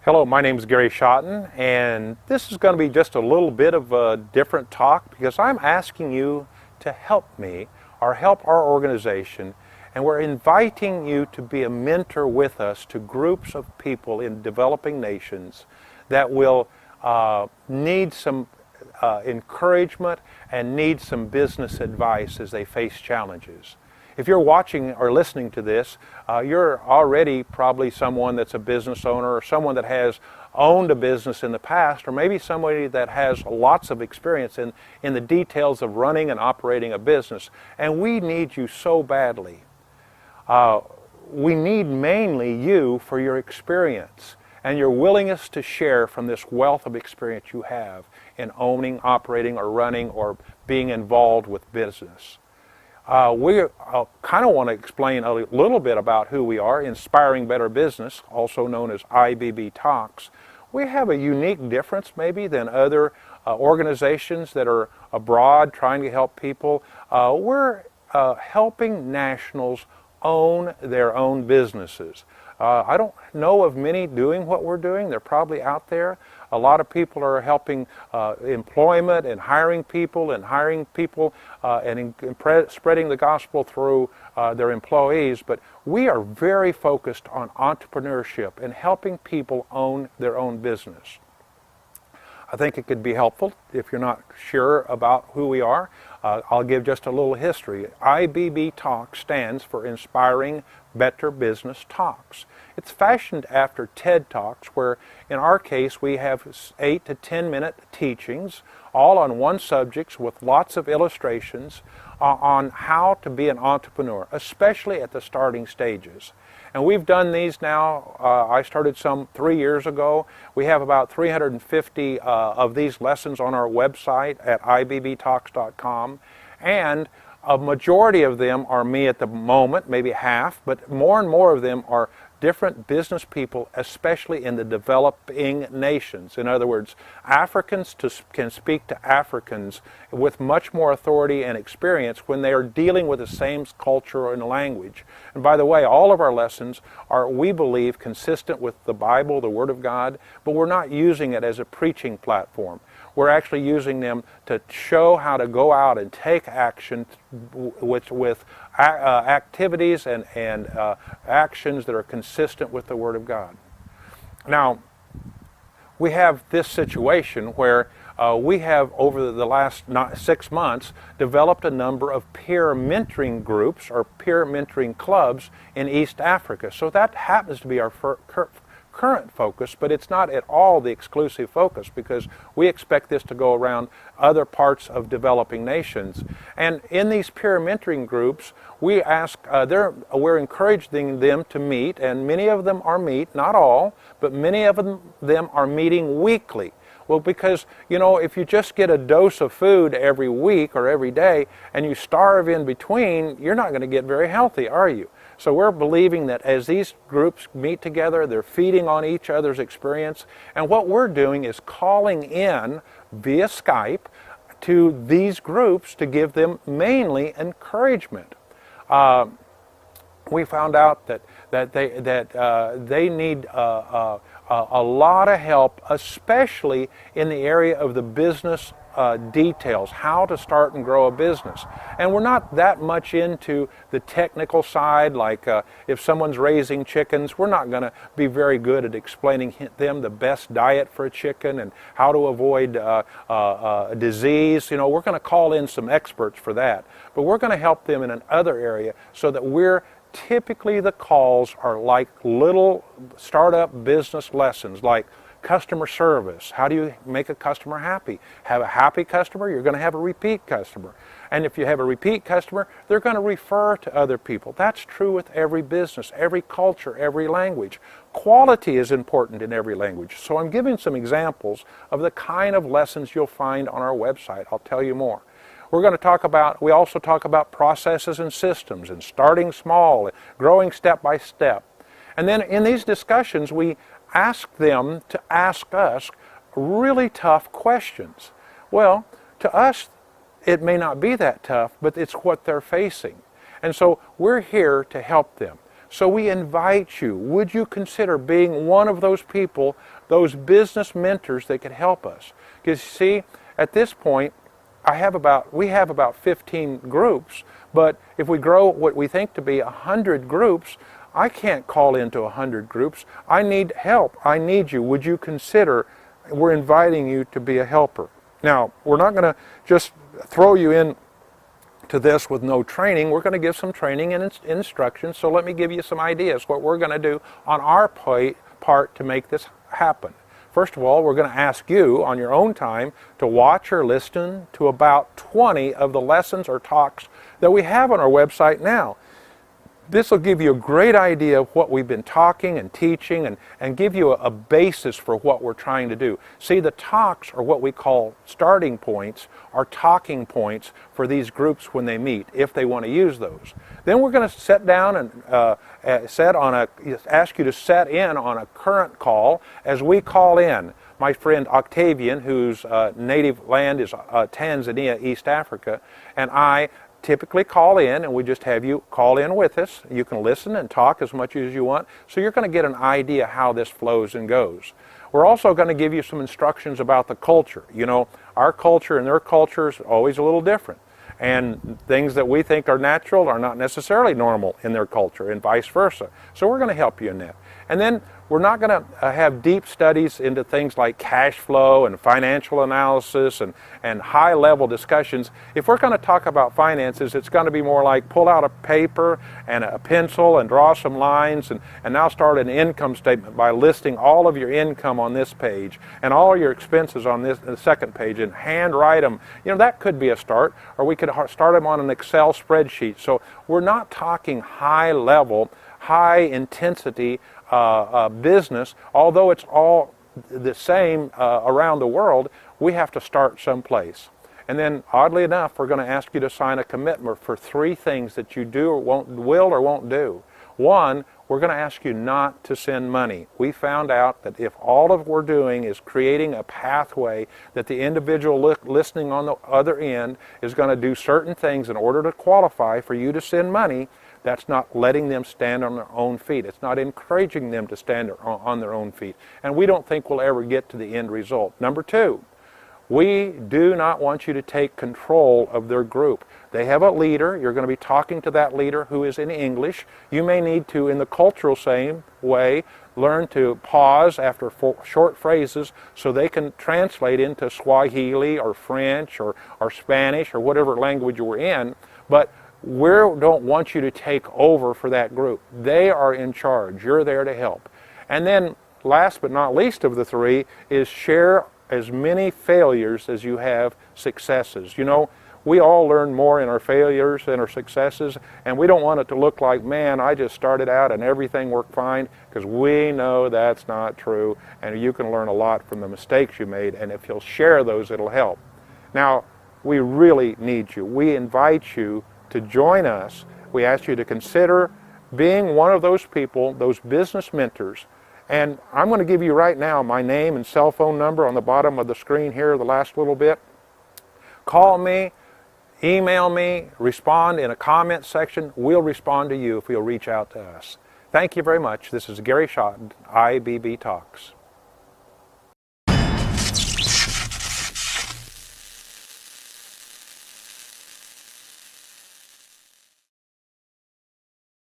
Hello, my name is Gary Schotten, and this is going to be just a little bit of a different talk because I'm asking you to help me or help our organization, and we're inviting you to be a mentor with us to groups of people in developing nations that will need some encouragement and need some business advice as they face challenges. If you're watching or listening to this, you're already probably someone that's a business owner or someone that has owned a business in the past, or maybe somebody that has lots of experience in the details of running and operating a business. And we need you so badly. We need mainly you for your experience and your willingness to share from this wealth of experience you have in owning, operating, or running, or being involved with business. We kind of want to explain a little bit about who we are, Inspiring Better Business, also known as IBB Talks. We have a unique difference maybe than other organizations that are abroad trying to help people. We're helping nationals own their own businesses. I don't know of many doing what we're doing. They're probably out there. A lot of people are helping employment and hiring people and spreading the gospel through their employees. But we are very focused on entrepreneurship and helping people own their own business. I think it could be helpful if you're not sure about who we are. I'll give just a little history. IBB Talks stands for Inspiring Better Business Talks. It's fashioned after TED Talks, where in our case we have 8 to 10 minute teachings, all on one subject with lots of illustrations on how to be an entrepreneur, especially at the starting stages. And we've done these now. I started some 3 years ago. We have about 350 of these lessons on our website at ibbtalks.com. And a majority of them are me at the moment, maybe half, but more and more of them are different business people, especially in the developing nations. In other words, Africans can speak to Africans with much more authority and experience when they are dealing with the same culture and language. And by the way, all of our lessons are, we believe, consistent with the Bible, the Word of God, but we're not using it as a preaching platform. We're actually using them to show how to go out and take action with activities and actions that are consistent with the Word of God. Now, we have this situation where we have, over the last 6 months, developed a number of peer mentoring groups or peer mentoring clubs in East Africa. So that happens to be our current focus, but it's not at all the exclusive focus, because we expect this to go around other parts of developing nations. And in these peer mentoring groups, we're encouraging them to meet, and many of them are not all, but many of them are meeting weekly. Well, because, if you just get a dose of food every week or every day and you starve in between, you're not going to get very healthy, are you? So we're believing that as these groups meet together, they're feeding on each other's experience. And what we're doing is calling in via Skype to these groups to give them mainly encouragement. We found out that they need a lot of help, especially in the area of the business details, how to start and grow a business. And we're not that much into the technical side, like if someone's raising chickens, we're not going to be very good at explaining them the best diet for a chicken and how to avoid disease. We're going to call in some experts for that. But we're going to help them in another area, so that typically the calls are like little startup business lessons, like customer service. How do you make a customer happy? Have a happy customer, you're going to have a repeat customer. And if you have a repeat customer, they're going to refer to other people. That's true with every business, every culture, every language. Quality is important in every language. So I'm giving some examples of the kind of lessons you'll find on our website. I'll tell you more. We also talk about processes and systems and starting small, growing step by step. And then in these discussions, we ask them to ask us really tough questions. Well, to us, it may not be that tough, but it's what they're facing. And so we're here to help them. So we invite you, would you consider being one of those people those business mentors that could help us. Because see, at this point, we have about 15 groups, but if we grow what we think to be 100 groups, I can't call into 100 groups. I need help. I need you. Would you consider, we're inviting you to be a helper. Now, we're not going to just throw you in to this with no training. We're going to give some training and instructions, so let me give you some ideas what we're going to do on our part to make this happen. First of all, we're going to ask you on your own time to watch or listen to about 20 of the lessons or talks that we have on our website now. This will give you a great idea of what we've been talking and teaching and give you a basis for what we're trying to do. See, the talks are what we call starting points or talking points for these groups when they meet, if they want to use those. Then we're going to sit down and ask you to set in on a current call as we call in. My friend Octavian, whose native land is Tanzania, East Africa, and I typically call in, and we just have you call in with us. You can listen and talk as much as you want, so you're going to get an idea how this flows and goes. We're also going to give you some instructions about the culture. You know, our culture and their culture is always a little different, and things that we think are natural are not necessarily normal in their culture, and vice versa. So we're going to help you in that. And then we're not going to have deep studies into things like cash flow and financial analysis and high-level discussions. If we're going to talk about finances, it's going to be more like pull out a paper and a pencil and draw some lines and now start an income statement by listing all of your income on this page and all your expenses on the second page and handwrite them. You know, that could be a start, or we could start them on an Excel spreadsheet. So we're not talking high-level, high-intensity business. Although it's all the same around the world, we have to start someplace. And then, oddly enough, we're going to ask you to sign a commitment for 3 things that you do or will or won't do. 1, we're going to ask you not to send money. We found out that if all of we're doing is creating a pathway that the individual listening on the other end is going to do certain things in order to qualify for you to send money, that's not letting them stand on their own feet. It's not encouraging them to stand on their own feet. And we don't think we'll ever get to the end result. Number 2, we do not want you to take control of their group. They have a leader. You're going to be talking to that leader who is in English. You may need to, in the cultural same way, learn to pause after short phrases so they can translate into Swahili or French or Spanish or whatever language you're in. But we don't want you to take over for that group. They are in charge. You're there to help. And then, last but not least of the 3, is share as many failures as you have successes. You know, we all learn more in our failures than our successes, and we don't want it to look like, man, I just started out and everything worked fine, because we know that's not true, and you can learn a lot from the mistakes you made, and if you'll share those, it'll help. Now, we really need you. We invite you to join us. We ask you to consider being one of those people, those business mentors. And I'm going to give you right now my name and cell phone number on the bottom of the screen here, the last little bit. Call me, email me, respond in a comment section. We'll respond to you if you'll reach out to us. Thank you very much. This is Gary Schotten, IBB Talks.